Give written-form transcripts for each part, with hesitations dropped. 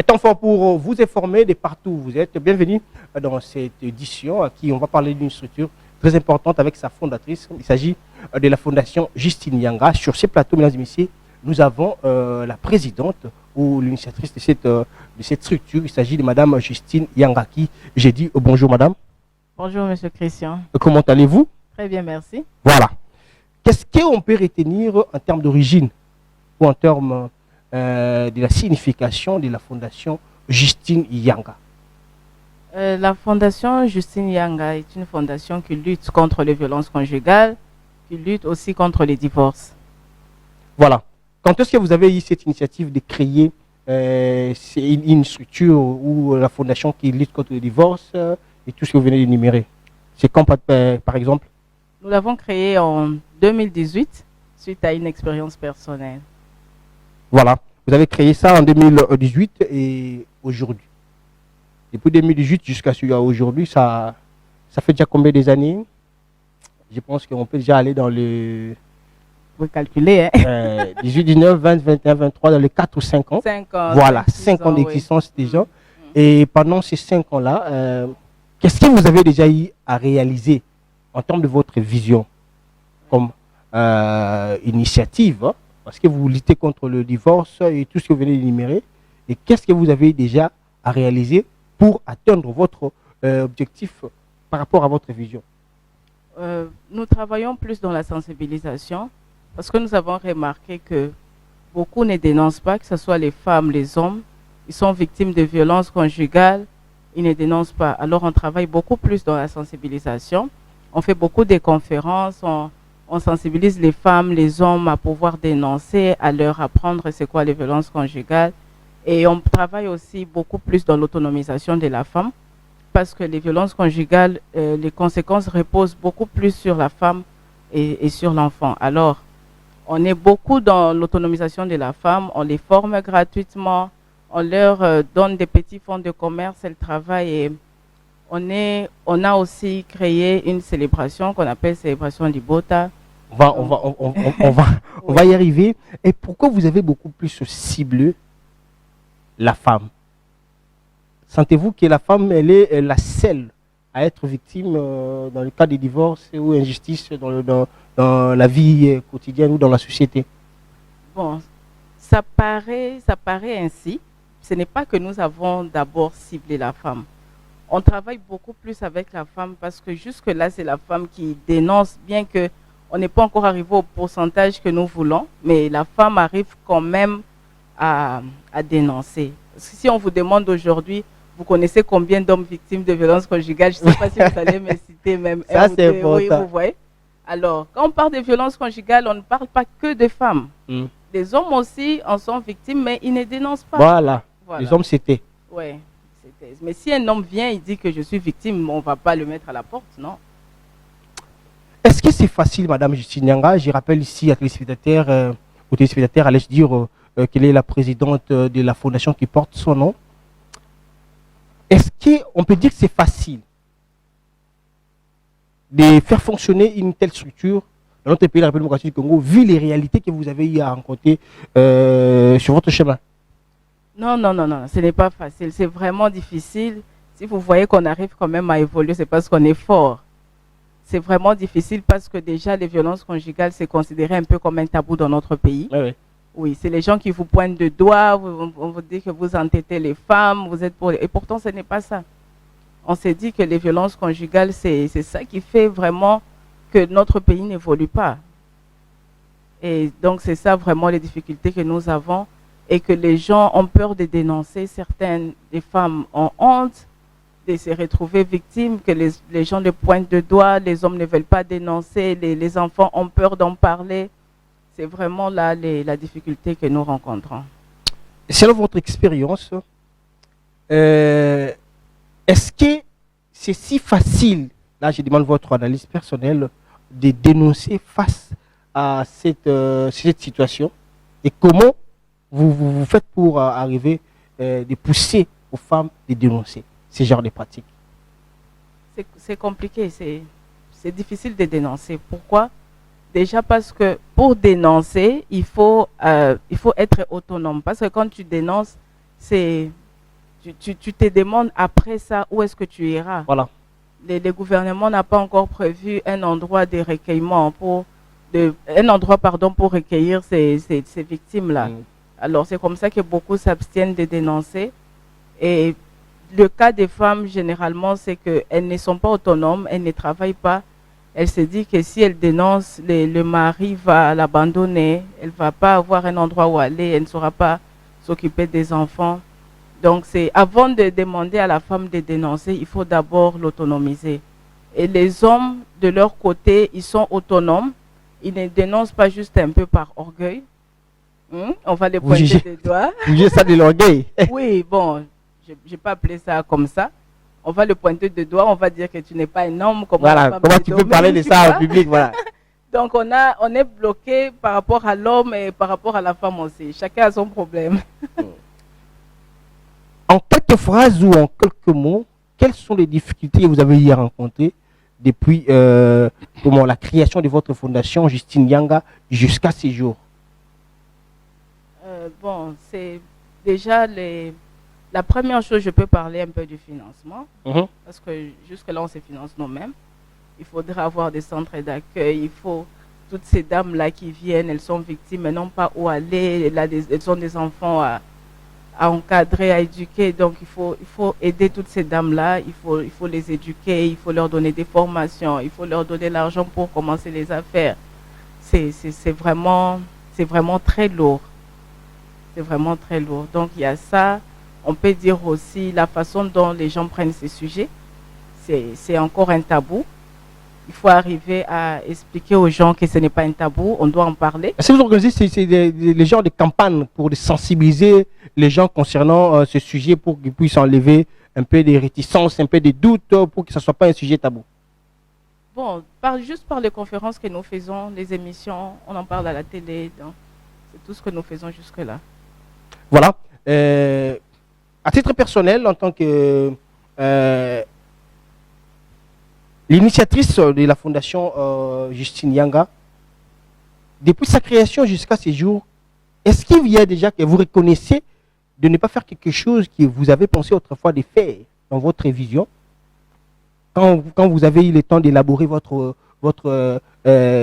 Étant fort pour vous informer de partout où vous êtes, bienvenue dans cette édition à qui on va parler d'une structure très importante avec sa fondatrice. Il s'agit de la fondation Justine Yanga. Sur ces plateaux, mesdames et messieurs, nous avons la présidente ou l'initiatrice de cette structure. Il s'agit de madame Justine Yanga qui, j'ai dit bonjour madame. Bonjour monsieur Christian. Comment allez-vous? Très bien, merci. Voilà. Qu'est-ce qu'on peut retenir en termes d'origine ou en termes de la signification de la fondation Justine Yanga? La fondation Justine Yanga est une fondation qui lutte contre les violences conjugales, qui lutte aussi contre les divorces. Voilà. Quand est-ce que vous avez eu cette initiative de créer une structure ou la fondation qui lutte contre les divorces et tout ce que vous venez d'énumérer? C'est quand, par exemple? Nous l'avons créée en 2018 suite à une expérience personnelle. Voilà. Vous avez créé ça en 2018 et aujourd'hui. Depuis 2018 jusqu'à aujourd'hui, ça fait déjà combien des années? Je pense qu'on peut déjà aller dans le... Vous calculez, hein? 18, 19, 20, 21, 23, dans les 4 ou 5 ans. 5 ans. Voilà, 5 ans d'existence oui. déjà. Et pendant ces 5 ans-là, qu'est-ce que vous avez déjà eu à réaliser en termes de votre vision comme initiative, hein? Parce que vous luttez contre le divorce et tout ce que vous venez d'énumérer. Et qu'est-ce que vous avez déjà à réaliser pour atteindre votre objectif par rapport à votre vision? Nous travaillons plus dans la sensibilisation parce que nous avons remarqué que beaucoup ne dénoncent pas, que ce soit les femmes, les hommes. Ils sont victimes de violences conjugales, ils ne dénoncent pas. Alors on travaille beaucoup plus dans la sensibilisation. On fait beaucoup de conférences, on sensibilise les femmes, les hommes à pouvoir dénoncer, à leur apprendre c'est quoi les violences conjugales. Et on travaille aussi beaucoup plus dans l'autonomisation de la femme parce que les violences conjugales, les conséquences reposent beaucoup plus sur la femme et sur l'enfant. Alors, on est beaucoup dans l'autonomisation de la femme, on les forme gratuitement, on leur donne des petits fonds de commerce, elles travaillent et on a aussi créé une célébration qu'on appelle célébration Libota. On va y arriver. Et pourquoi vous avez beaucoup plus ciblé la femme? Sentez-vous que la femme, elle est la seule à être victime dans le cas de divorce ou injustice dans la vie quotidienne ou dans la société? Bon, ça paraît ainsi. Ce n'est pas que nous avons d'abord ciblé la femme. On travaille beaucoup plus avec la femme parce que jusque-là, c'est la femme qui dénonce, bien qu'on n'est pas encore arrivé au pourcentage que nous voulons, mais la femme arrive quand même à dénoncer. Parce que si on vous demande aujourd'hui, vous connaissez combien d'hommes victimes de violences conjugales? Je ne sais pas si vous allez me citer même. Ça, c'est important. Oui, vous voyez. Alors, quand on parle de violences conjugales, on ne parle pas que de femmes. Les hommes aussi en sont victimes, mais ils ne dénoncent pas. Voilà. Les hommes, c'était. Oui. Mais si un homme vient, il dit que je suis victime, on ne va pas le mettre à la porte, non? Est-ce que c'est facile, madame Justine Yanga? Je rappelle ici à téléspectateurs, aux téléspectateurs, allez-je dire qu'elle est la présidente de la fondation qui porte son nom. Est-ce qu'on peut dire que c'est facile de faire fonctionner une telle structure dans notre pays, la République démocratique du Congo, vu les réalités que vous avez eu à rencontrer sur votre chemin? Non, ce n'est pas facile. C'est vraiment difficile. Si vous voyez qu'on arrive quand même à évoluer, c'est parce qu'on est fort. C'est vraiment difficile parce que déjà, les violences conjugales, c'est considéré un peu comme un tabou dans notre pays. Oui. Oui, c'est les gens qui vous pointent de doigt, on vous dit que vous entêtez les femmes, vous êtes pour... Et pourtant, ce n'est pas ça. On s'est dit que les violences conjugales, c'est ça qui fait vraiment que notre pays n'évolue pas. Et donc, c'est ça vraiment les difficultés que nous avons et que les gens ont peur de dénoncer. Certaines des femmes ont honte de se retrouver victimes, que les gens les pointent de doigt, les hommes ne veulent pas dénoncer, les enfants ont peur d'en parler. C'est vraiment là la difficulté que nous rencontrons. Selon votre expérience, est-ce que c'est si facile, là je demande votre analyse personnelle, de dénoncer face à cette situation? Et comment vous faites pour arriver de pousser aux femmes de dénoncer ce genre de pratiques? C'est compliqué, c'est difficile de dénoncer. Pourquoi? Déjà parce que pour dénoncer, il faut être autonome. Parce que quand tu dénonces, c'est tu te demandes après ça où est-ce que tu iras. Voilà. Les gouvernements n'ont pas encore prévu un endroit de recueillement un endroit pour recueillir ces victimes-là. Alors c'est comme ça que beaucoup s'abstiennent de dénoncer. Et le cas des femmes, généralement, c'est qu'elles ne sont pas autonomes, elles ne travaillent pas. Elle se dit que si elle dénonce, le mari va l'abandonner, elle ne va pas avoir un endroit où aller, elle ne saura pas s'occuper des enfants. Donc, c'est avant de demander à la femme de dénoncer, il faut d'abord l'autonomiser. Et les hommes, de leur côté, ils sont autonomes. Ils ne dénoncent pas juste un peu par orgueil. On va les pointer des doigts. Vous jugez ça de l'orgueil? Oui, bon, je n'ai pas appelé ça comme ça. On va le pointer de doigt, on va dire que tu n'es pas un homme. Voilà, comment tu peux parler de ça en public, voilà. Donc, on est bloqué par rapport à l'homme et par rapport à la femme aussi. Chacun a son problème. En quelques phrases ou en quelques mots, quelles sont les difficultés que vous avez eu à rencontrer depuis la création de votre fondation Justine Yanga jusqu'à ces jours? Bon, c'est déjà la première chose, je peux parler un peu du financement, parce que jusque-là, on se finance nous-mêmes. Il faudrait avoir des centres d'accueil, il faut toutes ces dames-là qui viennent, elles sont victimes, elles n'ont pas où aller, elles ont des enfants à encadrer, à éduquer, donc il faut aider toutes ces dames-là, il faut les éduquer, il faut leur donner des formations, il faut leur donner l'argent pour commencer les affaires. C'est vraiment très lourd. C'est vraiment très lourd. Donc il y a ça. On peut dire aussi la façon dont les gens prennent ces sujets. C'est encore un tabou. Il faut arriver à expliquer aux gens que ce n'est pas un tabou, on doit en parler. Est-ce que vous organisez les genres de campagnes pour sensibiliser les gens concernant ce sujet pour qu'ils puissent enlever un peu des réticences, un peu des doutes pour que ce ne soit pas un sujet tabou? Bon, juste par les conférences que nous faisons, les émissions, on en parle à la télé, c'est tout ce que nous faisons jusque-là. Voilà. À titre personnel, en tant que l'initiatrice de la fondation Justine Yanga, depuis sa création jusqu'à ces jours, est-ce qu'il y a déjà que vous reconnaissez de ne pas faire quelque chose que vous avez pensé autrefois de faire dans votre vision, quand vous avez eu le temps d'élaborer votre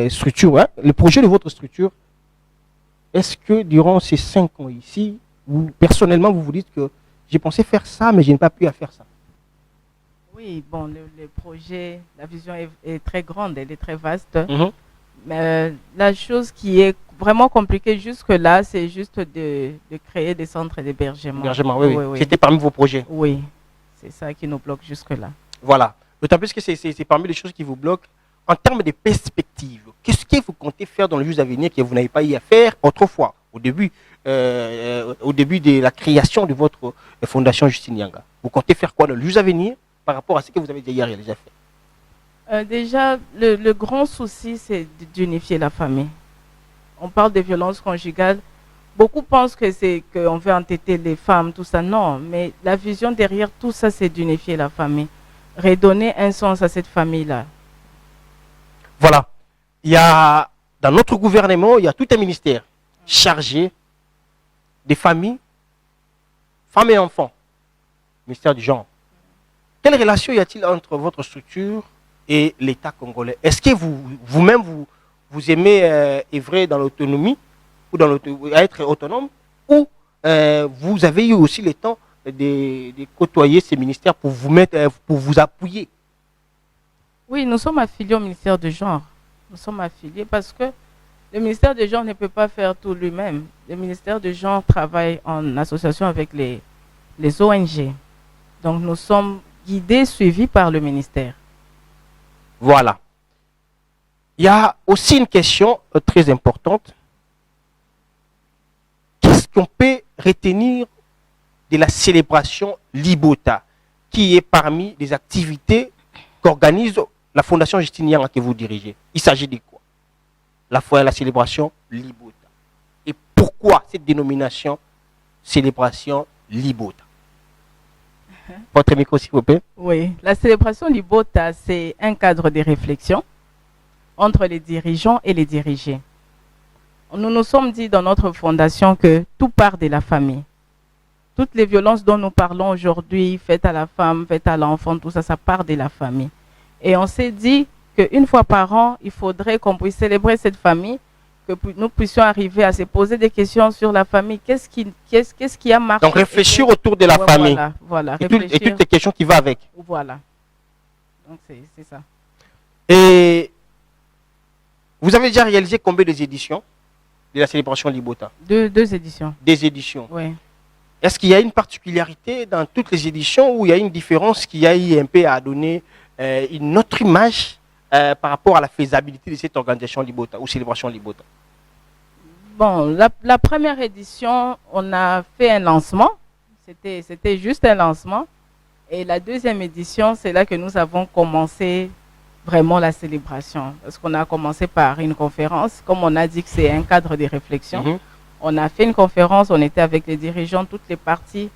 structure, le projet de votre structure? Est-ce que durant ces 5 ans ici, personnellement, vous vous dites que j'ai pensé faire ça, mais je n'ai pas pu faire ça? Oui, bon, le projet, la vision est très grande, elle est très vaste. Mais la chose qui est vraiment compliquée jusque-là, c'est juste de créer des centres d'hébergement. Oui. C'était parmi vos projets? Oui, c'est ça qui nous bloque jusque-là. Voilà. D'autant plus que c'est parmi les choses qui vous bloquent. En termes de perspective, qu'est-ce que vous comptez faire dans le jours à venir que vous n'avez pas eu à faire autrefois, au début de la création de votre fondation Justine Yanga? Vous comptez faire quoi dans le jours à venir par rapport à ce que vous avez déjà fait? Déjà, le grand souci, c'est d'unifier la famille. On parle de violences conjugales. Beaucoup pensent qu'on veut entêter les femmes, tout ça. Non, mais la vision derrière tout ça, c'est d'unifier la famille. Redonner un sens à cette famille-là. Voilà. Il y a, dans notre gouvernement, il y a tout un ministère chargé des familles, femmes et enfants. Ministère du genre. Quelle relation y a-t-il entre votre structure et l'État congolais? Est-ce que vous-même, vous aimez œuvrer dans l'autonomie, ou être autonome, ou vous avez eu aussi le temps de côtoyer ces ministères pour vous appuyer? Oui, nous sommes affiliés au ministère du genre. Nous sommes affiliés parce que le ministère du genre ne peut pas faire tout lui-même. Le ministère du genre travaille en association avec les ONG. Donc nous sommes guidés, suivis par le ministère. Voilà. Il y a aussi une question très importante. Qu'est-ce qu'on peut retenir de la célébration Libota, qui est parmi les activités qu'organise la Fondation Justine Yanga que vous dirigez? Il s'agit de quoi? La célébration Libota. Et pourquoi cette dénomination célébration Libota? Votre micro, s'il vous plaît. Oui, la célébration Libota, c'est un cadre de réflexion entre les dirigeants et les dirigés. Nous nous sommes dit dans notre fondation que tout part de la famille. toutes les violences dont nous parlons aujourd'hui, faites à la femme, faites à l'enfant, tout ça, ça part de la famille. Et on s'est dit qu'une fois par an, il faudrait qu'on puisse célébrer cette famille, que nous puissions arriver à se poser des questions sur la famille. Qu'est-ce qui a marché? Donc réfléchir autour de la famille. Voilà, et toutes les questions qui vont avec. Voilà. Donc c'est ça. Et vous avez déjà réalisé combien d'éditions de la célébration Libota? Deux éditions. Des éditions. Oui. Est-ce qu'il y a une particularité dans toutes les éditions ou il y a une différence qui a eu un peu à donner une autre image par rapport à la faisabilité de cette organisation Libota ou célébration Libota? Bon, la première édition, on a fait un lancement. C'était juste un lancement. Et la deuxième édition, c'est là que nous avons commencé vraiment la célébration. Parce qu'on a commencé par une conférence. Comme on a dit que c'est un cadre de réflexion, on a fait une conférence, on était avec les dirigeants, toutes les parties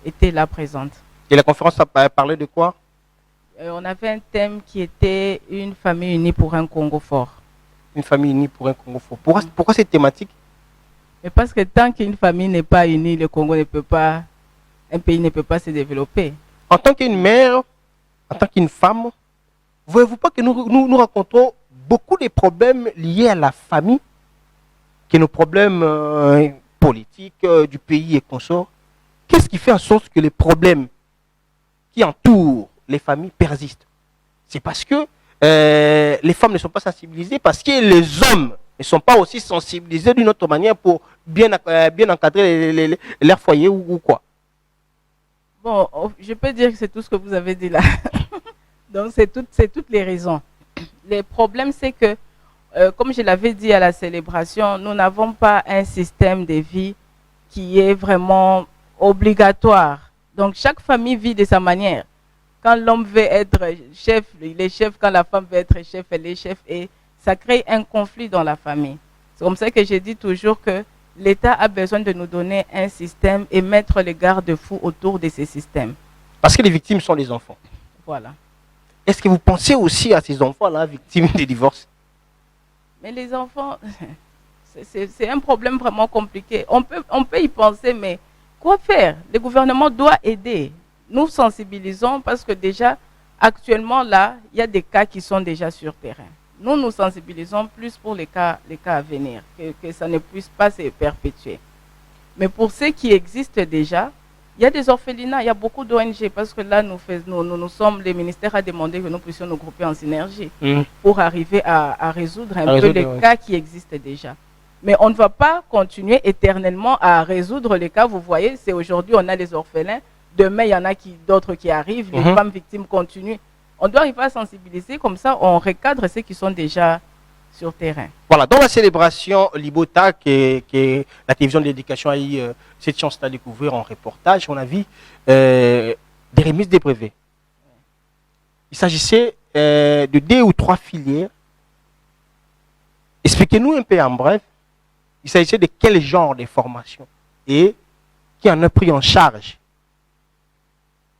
étaient là présentes. Et la conférence a parlé de quoi? On avait un thème qui était une famille unie pour un Congo fort. Une famille unie pour un Congo fort. Pourquoi cette thématique? Mais parce que tant qu'une famille n'est pas unie, le Congo ne peut pas, un pays ne peut pas se développer. En tant qu'une mère, en tant qu'une femme, voyez-vous pas que nous rencontrons beaucoup de problèmes liés à la famille, que nos problèmes politiques du pays et consorts? Qu'est-ce qui fait en sorte que les problèmes qui entourent les familles persistent? C'est parce que les femmes ne sont pas sensibilisées, parce que les hommes ne sont pas aussi sensibilisés d'une autre manière pour bien encadrer leur foyer ou quoi? Bon, je peux dire que c'est tout ce que vous avez dit là. Donc, c'est toutes les raisons. Le problème, c'est que, comme je l'avais dit à la célébration, nous n'avons pas un système de vie qui est vraiment obligatoire. Donc, chaque famille vit de sa manière. Quand l'homme veut être chef, il est chef. Quand la femme veut être chef, elle est chef. Et ça crée un conflit dans la famille. C'est comme ça que je dis toujours que l'État a besoin de nous donner un système et mettre les garde-fous autour de ces systèmes. Parce que les victimes sont les enfants. Voilà. Est-ce que vous pensez aussi à ces enfants-là, victimes des divorces? Mais les enfants, c'est un problème vraiment compliqué. On peut y penser, mais quoi faire? Le gouvernement doit aider. Nous sensibilisons parce que déjà, actuellement, là, il y a des cas qui sont déjà sur terrain. Nous nous sensibilisons plus pour les cas à venir, que ça ne puisse pas se perpétuer. Mais pour ceux qui existent déjà, il y a des orphelinats, il y a beaucoup d'ONG, parce que là, nous sommes, le ministère a demandé que nous puissions nous grouper en synergie pour arriver à résoudre un peu les cas qui existent déjà. Mais on ne va pas continuer éternellement à résoudre les cas. Vous voyez, c'est aujourd'hui, on a les orphelins. Demain, il y en a d'autres qui arrivent. Les femmes victimes continuent. On doit arriver à sensibiliser, comme ça, on recadre ceux qui sont déjà sur terrain. Voilà, dans la célébration Libota, que la télévision de l'éducation a eu cette chance de découvrir en reportage, on a vu des remises des brevets. Il s'agissait de 2 ou 3 filières. Expliquez-nous un peu en bref, il s'agissait de quel genre de formation et qui en a pris en charge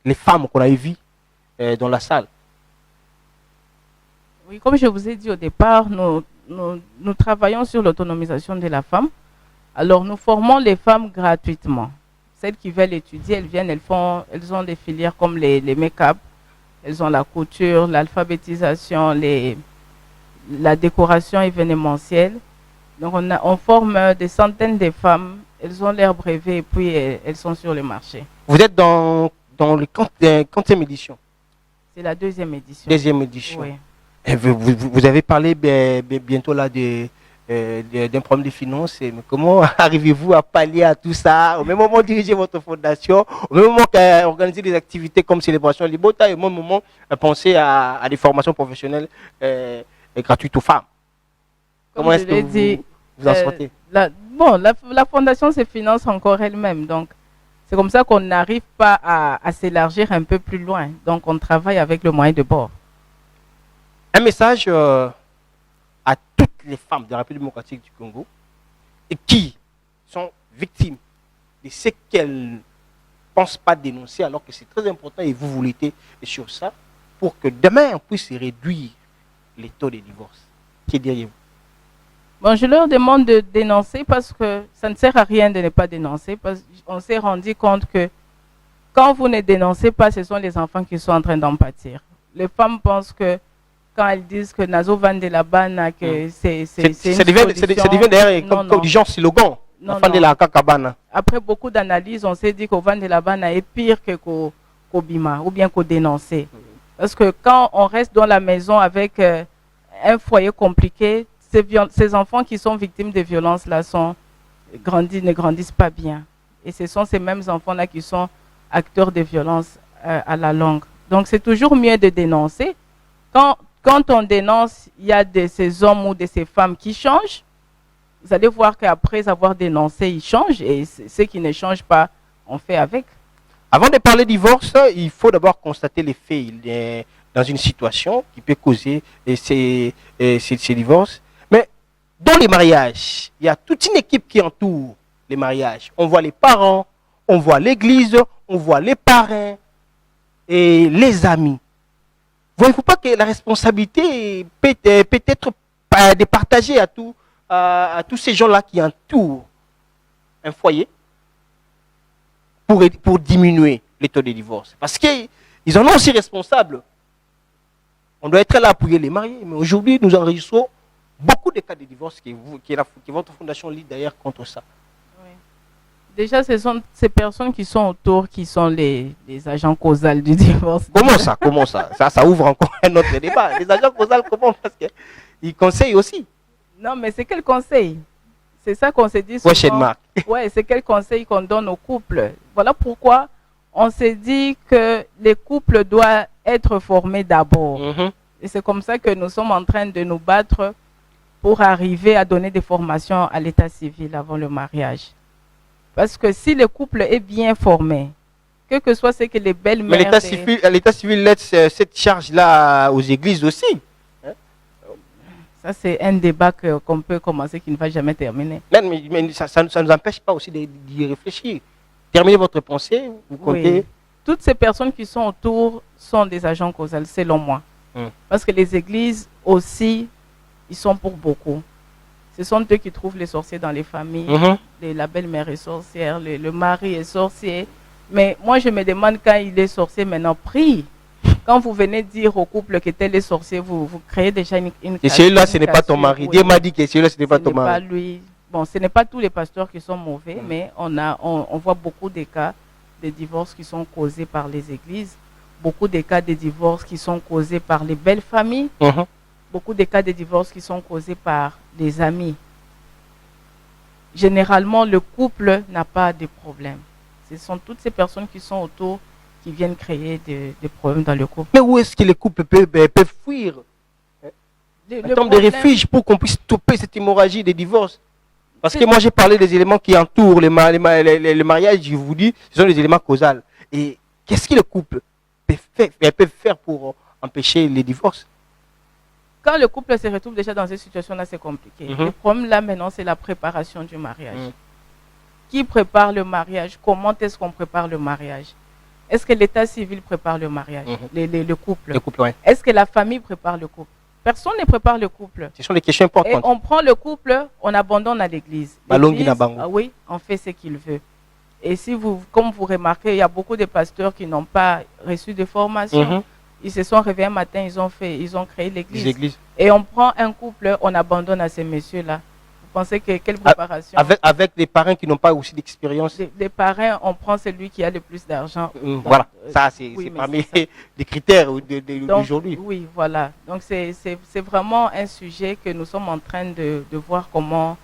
les femmes qu'on a vues dans la salle. Oui, comme je vous ai dit au départ, nous travaillons sur l'autonomisation de la femme. Alors, nous formons les femmes gratuitement. Celles qui veulent étudier, elles viennent, elles ont des filières comme les make-up, elles ont la couture, l'alphabétisation, la décoration événementielle. Donc, on forme des centaines de femmes, elles ont leur brevet et puis elles sont sur le marché. Vous êtes dans le 40e édition? C'est la 2e édition. 2e édition. Oui. Vous avez parlé bientôt là d'un problème de finances, mais comment arrivez-vous à pallier à tout ça, au même moment diriger votre fondation, au même moment organiser des activités comme Célébration Libota, et au même moment penser à des formations professionnelles gratuites aux femmes? Comment est-ce que vous en sortez? La fondation se finance encore elle-même, donc c'est comme ça qu'on n'arrive pas à s'élargir un peu plus loin, donc on travaille avec le moyen de bord. Un message à toutes les femmes de la République démocratique du Congo et qui sont victimes de ce qu'elles ne pensent pas dénoncer alors que c'est très important et vous luttez sur ça pour que demain on puisse réduire les taux de divorce. Que diriez-vous? Bon, je leur demande de dénoncer parce que ça ne sert à rien de ne pas dénoncer. Parce qu'on s'est rendu compte que quand vous ne dénoncez pas, ce sont les enfants qui sont en train d'en pâtir. Les femmes pensent que quand elles disent que Nazo Van de la Bana, que c'est Ça devient d'ailleurs comme du genre slogan. Non, Van de la Kakabana. Après beaucoup d'analyses, on s'est dit qu'au Van de la Bana est pire que qu'au Bima ou bien qu'au dénoncer. Parce que quand on reste dans la maison avec un foyer compliqué, ces enfants qui sont victimes de violences-là ne grandissent pas bien. Et ce sont ces mêmes enfants-là qui sont acteurs de violences à la longue. Donc c'est toujours mieux de dénoncer. Quand on dénonce, il y a de ces hommes ou de ces femmes qui changent. Vous allez voir qu'après avoir dénoncé, ils changent. Et ceux qui ne changent pas, on fait avec. Avant de parler divorce, il faut d'abord constater les faits. Il est dans une situation qui peut causer ces divorces. Mais dans les mariages, il y a toute une équipe qui entoure les mariages. On voit les parents, on voit l'église, on voit les parrains et les amis. Voyez-vous pas que la responsabilité peut être départagée à tous ces gens-là qui entourent un foyer pour diminuer les taux de divorce? Parce qu'ils en ont aussi responsables. On doit être là pour les marier. Mais aujourd'hui, nous enregistrons beaucoup de cas de divorce qui est votre fondation lit d'ailleurs contre ça. Oui. Déjà, ce sont ces personnes qui sont autour qui sont les agents causaux du divorce. Comment ça Ça ouvre encore un autre débat. Les agents causaux, comment? Parce qu'ils conseillent aussi. Non, mais c'est quel conseil? C'est ça qu'on s'est dit souvent. Ouais, c'est quel conseil qu'on donne aux couples. Voilà pourquoi on s'est dit que les couples doivent être formés d'abord. Et c'est comme ça que nous sommes en train de nous battre pour arriver à donner des formations à l'état civil avant le mariage. Parce que si le couple est bien formé, que soit ce que les belles-mères... Mais l'état civil laisse cette charge-là aux églises aussi. Ça, c'est un débat qu'on peut commencer qui ne va jamais terminer. Mais ça ne nous empêche pas aussi d'y réfléchir. Terminez votre pensée, vous comptez... Oui. Toutes ces personnes qui sont autour sont des agents causaux, selon moi. Parce que les églises aussi, ils sont pour beaucoup. Ce sont eux qui trouvent les sorciers dans les familles. La belle-mère est sorcière, le mari est sorcier. Mais moi, je me demande quand il est sorcier, maintenant, prie. Quand vous venez dire au couple que tel est sorcier, vous créez déjà une et celui-là, ce n'est pas ton mari. Dieu m'a dit que celui-là, ce n'est pas ton mari. Pas lui. Bon, ce n'est pas tous les pasteurs qui sont mauvais, mais on voit beaucoup de cas de divorces qui sont causés par les églises, beaucoup de cas de divorces qui sont causés par les belles familles, beaucoup de cas de divorces qui sont causés par les amis. Généralement, le couple n'a pas de problème. Ce sont toutes ces personnes qui sont autour qui viennent créer des problèmes dans le couple. Mais où est-ce que les couples peuvent fuir en termes de refuge pour qu'on puisse stopper cette hémorragie des divorces? Parce que moi, j'ai parlé des éléments qui entourent le mariage, je vous dis, ce sont les éléments causaux. Et qu'est-ce que le couple peut faire pour empêcher les divorces? Quand le couple se retrouve déjà dans cette situation-là, c'est compliqué. Le problème là maintenant, c'est la préparation du mariage. Qui prépare le mariage? Comment est-ce qu'on prépare le mariage? Est-ce que l'état civil prépare le mariage, le couple? Le couple, oui. Est-ce que la famille prépare le couple? Personne ne prépare le couple. Ce sont des questions importantes. Et on prend le couple, on abandonne à l'église. Oui, on fait ce qu'il veut. Et si comme vous remarquez, il y a beaucoup de pasteurs qui n'ont pas reçu de formation. Ils se sont réveillés un matin, ils ont créé l'église. Et on prend un couple, on abandonne à ces messieurs-là. Vous pensez que quelle préparation? Avec des parents qui n'ont pas aussi d'expérience. Les parents, on prend celui qui a le plus d'argent. Voilà, ça c'est parmi les critères d'aujourd'hui. Oui, voilà. Donc c'est vraiment un sujet que nous sommes en train de voir comment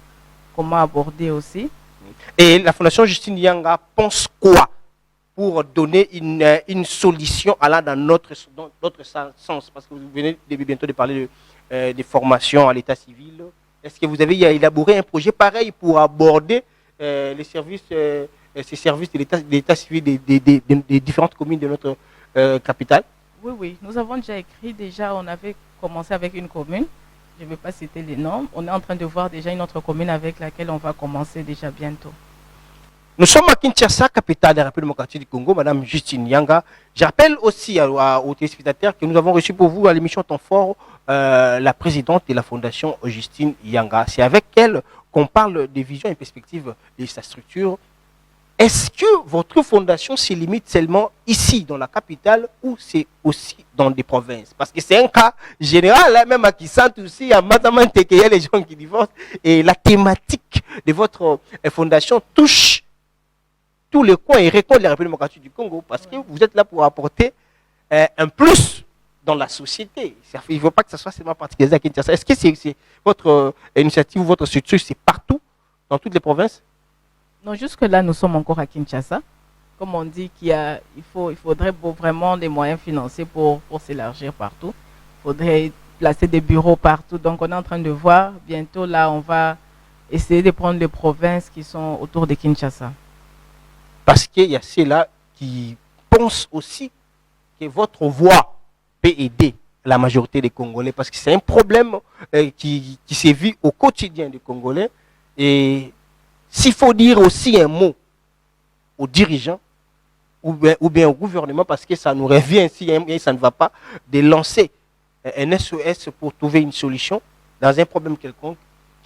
aborder aussi. Et la Fondation Justine Yanga pense quoi pour donner une solution allant dans notre sens? Parce que vous venez bientôt de parler des formations à l'état civil. Est-ce que vous avez élaboré un projet pareil pour aborder ces services de l'état civil des différentes communes de notre capitale? Oui. Nous avons déjà écrit, on avait commencé avec une commune. Je ne vais pas citer les noms. On est en train de voir déjà une autre commune avec laquelle on va commencer déjà bientôt. Nous sommes à Kinshasa, capitale de la République démocratique du Congo, Madame Justine Yanga. J'appelle aussi aux téléspectateurs que nous avons reçu pour vous à l'émission Temps Fort la présidente de la Fondation Justine Yanga. C'est avec elle qu'on parle des visions et perspectives de sa structure. Est-ce que votre fondation se limite seulement ici, dans la capitale, ou c'est aussi dans des provinces? Parce que c'est un cas général, hein, même à Kisant aussi, à Matamante, il y a les gens qui divorcent. Et la thématique de votre fondation touche tous les coins et recoins de la République démocratique du Congo, parce que vous êtes là pour apporter un plus dans la société. Il ne faut pas que ça soit seulement particulier à Kinshasa. Est-ce que c'est votre initiative ou votre structure, c'est partout, dans toutes les provinces? Non, jusque-là, nous sommes encore à Kinshasa. Comme on dit il faudrait vraiment des moyens financiers pour s'élargir partout. Il faudrait placer des bureaux partout. Donc, on est en train de voir. Bientôt, là, on va essayer de prendre les provinces qui sont autour de Kinshasa. Parce qu'il y a ceux-là qui pensent aussi que votre voix peut aider la majorité des Congolais. Parce que c'est un problème qui sévit au quotidien des Congolais. Et s'il faut dire aussi un mot aux dirigeants ou bien au gouvernement, parce que ça nous revient, si ça ne va pas, de lancer un SOS pour trouver une solution dans un problème quelconque,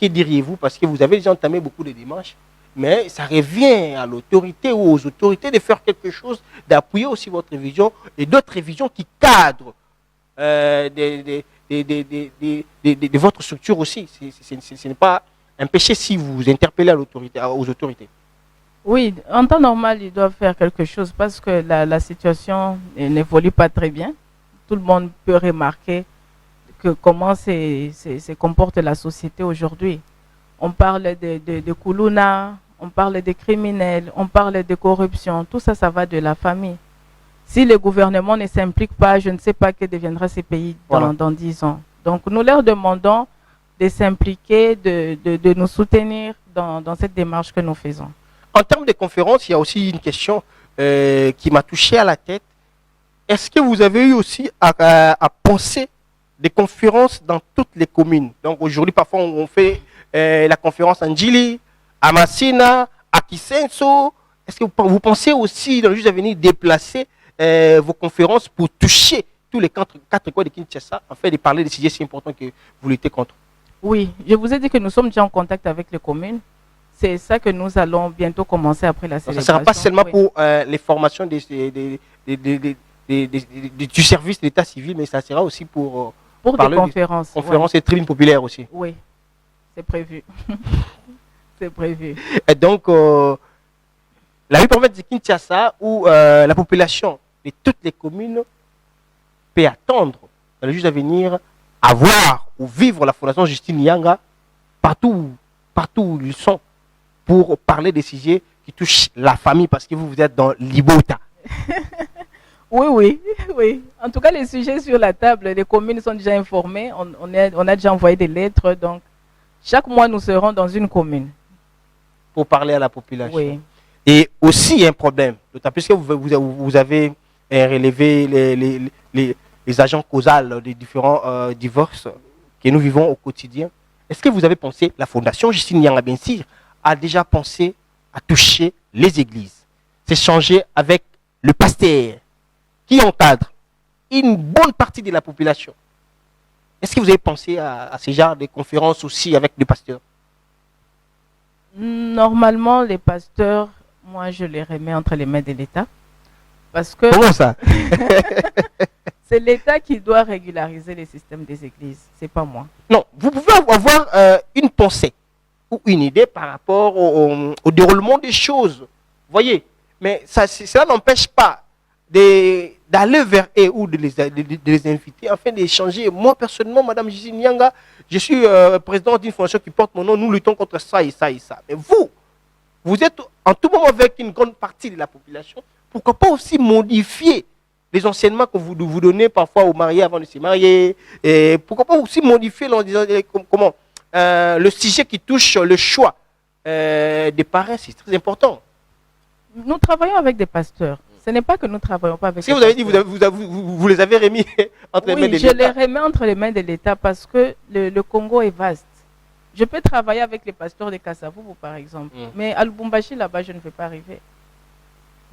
que diriez-vous? Parce que vous avez déjà entamé beaucoup de démarches. Mais ça revient à l'autorité ou aux autorités de faire quelque chose, d'appuyer aussi votre vision et d'autres visions qui cadrent de votre structure aussi. Ce n'est pas un péché si vous interpellez aux autorités. Oui, en temps normal, ils doivent faire quelque chose parce que la situation n'évolue pas très bien. Tout le monde peut remarquer comment se comporte la société aujourd'hui. On parle de Koulouna, on parle des criminels, on parle de corruption. Tout ça, ça va de la famille. Si le gouvernement ne s'implique pas, je ne sais pas que deviendra ces pays dans 10 ans. Donc, nous leur demandons de s'impliquer, de nous soutenir dans cette démarche que nous faisons. En termes de conférences, il y a aussi une question qui m'a touché à la tête. Est-ce que vous avez eu aussi à penser des conférences dans toutes les communes? Donc aujourd'hui, parfois, on fait la conférence en Djili, à Massina, à Kisenso. Est-ce que vous pensez aussi, dans le juste à venir, déplacer vos conférences pour toucher tous les quatre coins de Kinshasa, afin de parler des sujets si importants que vous luttez contre? Oui, je vous ai dit que nous sommes déjà en contact avec les communes. C'est ça que nous allons bientôt commencer après la célébration. Ça ne sera pas seulement pour les formations du service de l'état civil, mais ça sera aussi pour des conférences. Conférences et tribunes populaires aussi. Oui, c'est prévu. C'est prévu. Et donc, la ville province de Kinshasa, où la population de toutes les communes peut attendre, dans le juste à venir, à voir ou vivre la Fondation Justine Yanga partout où ils sont, pour parler des sujets qui touchent la famille, parce que vous êtes dans l'Ibota. Oui. En tout cas, les sujets sur la table, les communes sont déjà informées. On a déjà envoyé des lettres. Donc, chaque mois, nous serons dans une commune. Pour parler à la population. Oui. Et aussi un problème, d'autant plus que vous avez relevé les agents causaux des différents divorces que nous vivons au quotidien. Est-ce que vous avez pensé, la Fondation Justine Yanga Bensir a déjà pensé à toucher les églises, s'échanger avec le pasteur qui encadre une bonne partie de la population? Est-ce que vous avez pensé à ce genre de conférences aussi avec les pasteurs? Normalement, les pasteurs, moi, je les remets entre les mains de l'État. Parce que comment ça? c'est l'État qui doit régulariser les systèmes des églises, c'est pas moi. Non, vous pouvez avoir une pensée ou une idée par rapport au déroulement des choses. Voyez, mais cela n'empêche pas d'aller vers eux ou de les inviter afin d'échanger. Moi, personnellement, Madame Justine Yanga, je suis président d'une fondation qui porte mon nom. Nous luttons contre ça et ça et ça. Mais vous êtes en tout moment avec une grande partie de la population. Pourquoi pas aussi modifier les enseignements que vous donnez parfois aux mariés avant de se marier? Et pourquoi pas aussi modifier le sujet qui touche le choix des parents? C'est très important. Nous travaillons avec des pasteurs. Ce n'est pas que nous ne travaillons pas avec des pasteurs. Si vous avez dit, vous les avez remis entre les mains de l'État. Oui, je les remets entre les mains de l'État parce que le Congo est vaste. Je peux travailler avec les pasteurs de Kasavubu, par exemple. Mais à Lubumbashi, là-bas, je ne vais pas arriver.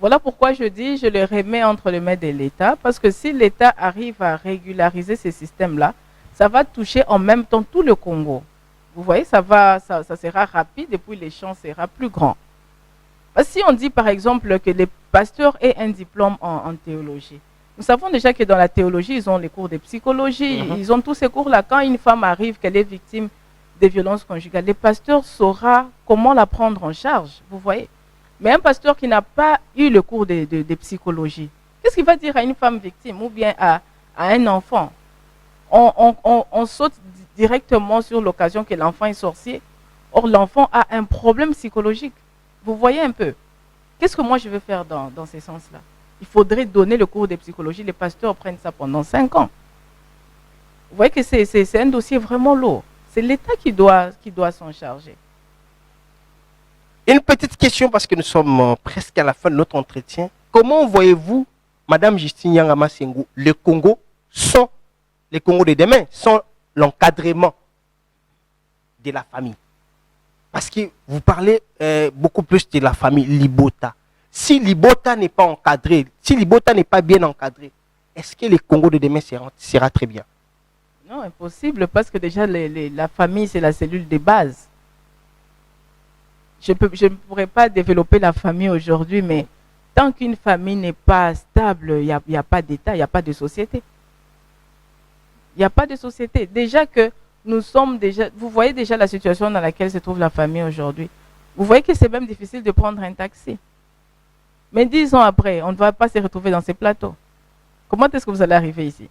Voilà pourquoi je dis, je le remets entre les mains de l'État, parce que si l'État arrive à régulariser ces systèmes-là, ça va toucher en même temps tout le Congo. Vous voyez, ça sera rapide et puis l'échange sera plus grand. Parce que si on dit par exemple que les pasteurs aient un diplôme en théologie, nous savons déjà que dans la théologie, ils ont les cours de psychologie, ils ont tous ces cours-là. Quand une femme arrive, qu'elle est victime de violences conjugales, les pasteurs sauront comment la prendre en charge, vous voyez. Mais un pasteur qui n'a pas eu le cours de psychologie, qu'est-ce qu'il va dire à une femme victime ou bien à un enfant? On saute directement sur l'occasion que l'enfant est sorcier. Or, l'enfant a un problème psychologique. Vous voyez un peu. Qu'est-ce que moi je veux faire dans ces sens-là? Il faudrait donner le cours de psychologie. Les pasteurs prennent ça pendant 5 ans. Vous voyez que c'est un dossier vraiment lourd. C'est l'État qui doit s'en charger. Une petite question parce que nous sommes presque à la fin de notre entretien. Comment voyez-vous, Madame Justine Yangama Senghou, le Congo sans les Congo de demain, sans l'encadrement de la famille? Parce que vous parlez beaucoup plus de la famille Libota. Si Libota n'est pas encadré, si Libota n'est pas bien encadré, est-ce que le Congo de demain sera très bien? Non, impossible, parce que déjà la famille, c'est la cellule de base. Je ne pourrais pas développer la famille aujourd'hui, mais tant qu'une famille n'est pas stable, il n'y a pas d'État, il n'y a pas de société. Il n'y a pas de société. Déjà que nous sommes déjà... Vous voyez déjà la situation dans laquelle se trouve la famille aujourd'hui. Vous voyez que c'est même difficile de prendre un taxi. Mais 10 ans après, on ne va pas se retrouver dans ces plateaux. Comment est-ce que vous allez arriver ici?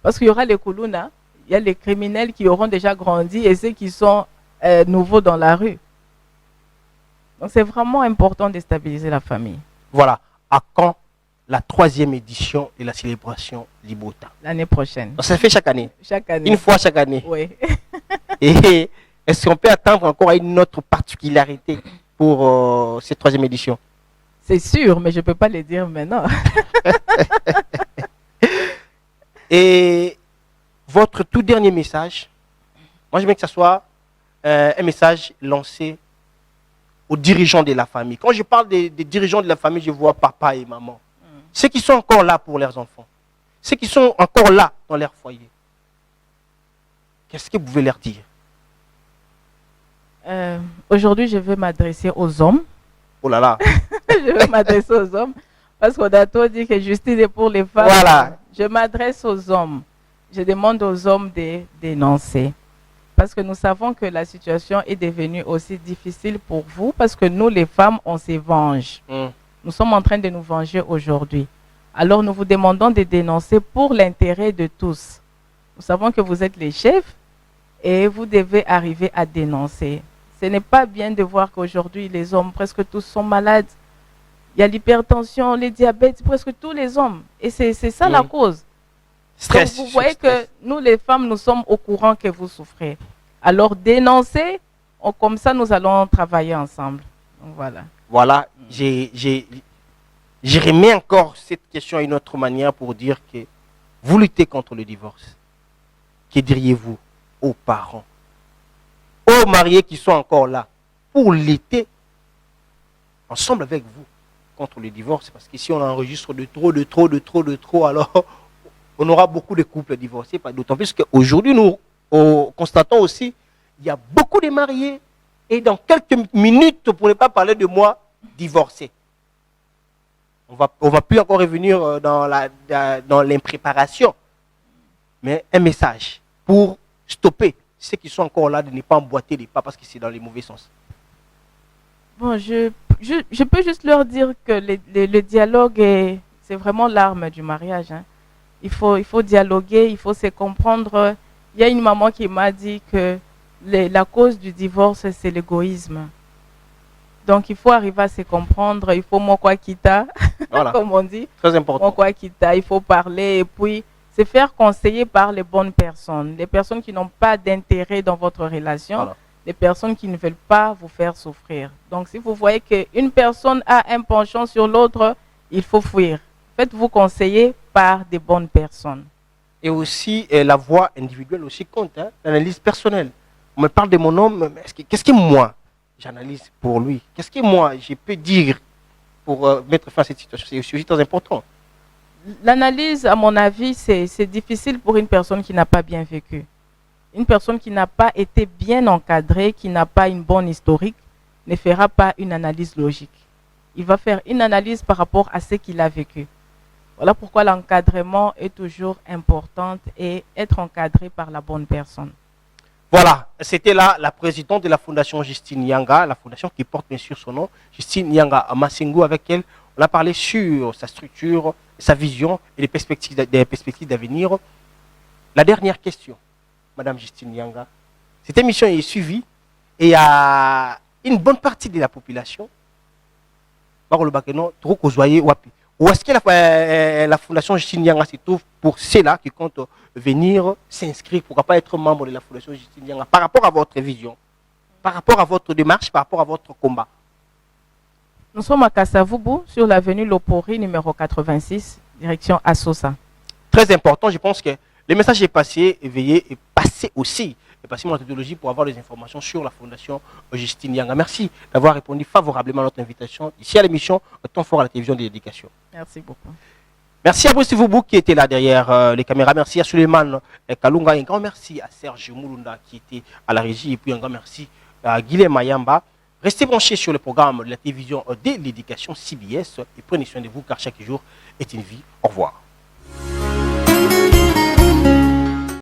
Parce qu'il y aura les Koulouna, il y a les criminels qui auront déjà grandi et ceux qui sont nouveaux dans la rue. Donc c'est vraiment important de stabiliser la famille. Voilà. À quand la 3e édition de la célébration Libota? L'année prochaine. Donc, ça se fait chaque année? Chaque année. Une fois chaque année? Oui. Et est-ce qu'on peut attendre encore une autre particularité pour cette 3e édition? C'est sûr, mais je ne peux pas le dire maintenant. Et votre tout dernier message, moi j'aimerais que ce soit un message lancé aux dirigeants de la famille. Quand je parle des dirigeants de la famille, je vois papa et maman. Ceux qui sont encore là pour leurs enfants. Ceux qui sont encore là dans leur foyer. Qu'est-ce que vous pouvez leur dire? Aujourd'hui, je veux m'adresser aux hommes. Oh là là. Je veux m'adresser aux hommes. Parce qu'Odato dit que justice est pour les femmes. Voilà. Je m'adresse aux hommes. Je demande aux hommes de dénoncer. Parce que nous savons que la situation est devenue aussi difficile pour vous. Parce que nous, les femmes, on se venge. Nous sommes en train de nous venger aujourd'hui. Alors nous vous demandons de dénoncer pour l'intérêt de tous. Nous savons que vous êtes les chefs et vous devez arriver à dénoncer. Ce n'est pas bien de voir qu'aujourd'hui, les hommes, presque tous sont malades. Il y a l'hypertension, le diabète, presque tous les hommes. Et c'est ça la cause. Stress. Donc vous voyez que nous, les femmes, nous sommes au courant que vous souffrez. Alors dénoncez, comme ça nous allons travailler ensemble. Donc, voilà. Voilà, je remets encore cette question à une autre manière pour dire que vous luttez contre le divorce. Que diriez-vous aux parents, aux mariés qui sont encore là, pour lutter ensemble avec vous contre le divorce? Parce que si on enregistre de trop, alors on aura beaucoup de couples divorcés. D'autant plus qu'aujourd'hui, nous constatons aussi il y a beaucoup de mariés et dans quelques minutes, pour ne pas parler de moi, divorcés. On va plus encore revenir dans l'impréparation. Mais un message pour stopper ceux qui sont encore là de ne pas emboîter les pas parce que c'est dans les mauvais sens. Bon, je peux juste leur dire que le dialogue, c'est vraiment l'arme du mariage. Hein. Il faut dialoguer, il faut se comprendre. Il y a une maman qui m'a dit que la cause du divorce, c'est l'égoïsme. Donc, il faut arriver à se comprendre. Il faut mokwakita, voilà. Comme on dit. Très important. Mokwakita, il faut parler et puis se faire conseiller par les bonnes personnes. Les personnes qui n'ont pas d'intérêt dans votre relation. Voilà. Les personnes qui ne veulent pas vous faire souffrir. Donc, si vous voyez qu'une personne a un penchant sur l'autre, il faut fuir. Faites-vous conseiller par des bonnes personnes. Et aussi, la voix individuelle aussi compte, hein, l'analyse personnelle. On me parle de mon homme, mais qu'est-ce que moi, j'analyse pour lui? Qu'est-ce que moi, je peux dire pour mettre fin à cette situation? C'est aussi très important. L'analyse, à mon avis, c'est difficile pour une personne qui n'a pas bien vécu. Une personne qui n'a pas été bien encadrée, qui n'a pas une bonne historique, ne fera pas une analyse logique. Il va faire une analyse par rapport à ce qu'il a vécu. Voilà pourquoi l'encadrement est toujours important et être encadré par la bonne personne. Voilà, c'était là la présidente de la fondation Justine Yanga, la fondation qui porte bien sûr son nom, Justine Yanga Masengo, avec elle on a parlé sur sa structure, sa vision et les perspectives d'avenir. La dernière question, Madame Justine Yanga, cette émission est suivie et il y a une bonne partie de la population, où est-ce que la fondation Justine Yanga se trouve pour ceux-là qui comptent venir s'inscrire, pourquoi pas être membre de la fondation Justine Yanga, par rapport à votre vision, par rapport à votre démarche, par rapport à votre combat? Nous sommes à Kasavubu, sur l'avenue Lopori, numéro 86, direction Assosa. Très important, je pense que le message est passé, éveillé et passé aussi. Et passé mon méthodologie pour avoir des informations sur la fondation Justine Yanga. Merci d'avoir répondu favorablement à notre invitation ici à l'émission Temps fort à la télévision de l'éducation. Merci beaucoup. Merci à Brice Voubou qui était là derrière les caméras. Merci à Suleiman Kalunga. Un grand merci à Serge Moulunda qui était à la régie. Et puis un grand merci à Guilhem Mayamba. Restez branchés sur le programme de la télévision de l'éducation CBS et prenez soin de vous car chaque jour est une vie. Au revoir.